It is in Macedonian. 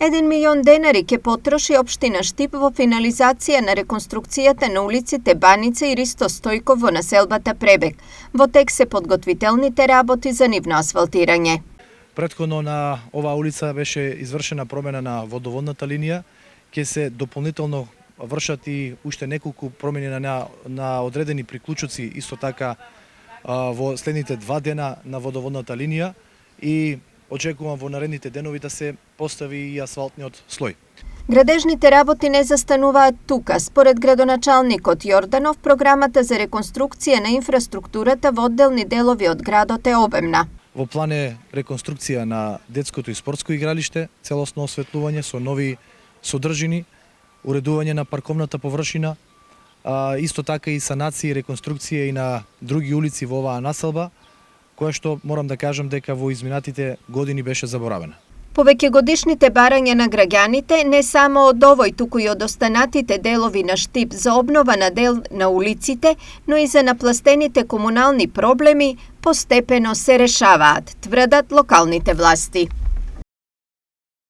1 милион денари ќе потроши општина Штип во финализација на реконструкцијата на улиците Баница и Ристо Стојков во населбата Пребег. Во тек се подготвителните работи за нивно асфалтирање. Претходно на оваа улица беше извршена промена на водоводната линија, ќе се дополнително вршат и уште неколку промени на одредени приклучоци, исто така во следните 2 дена на водоводната линија и очекувам во наредните денови да се постави и асфалтниот слој. Градежните работи не застануваат тука. Според градоначалникот Јорданов, програмата за реконструкција на инфраструктурата во одделни делови од градот е обемна. Во план е реконструкција на детското и спортско игралиште, целосно осветлување со нови содржини, уредување на парковната површина, исто така и санација и реконструкција и на други улици во оваа населба, која што морам да кажам дека во изминатите години беше заборавена. Повеќегодишните барања на граѓаните не само од овој, туку и од останатите делови на Штип за обнова на дел на улиците, но и за напластените комунални проблеми постепено се решаваат, тврдат локалните власти.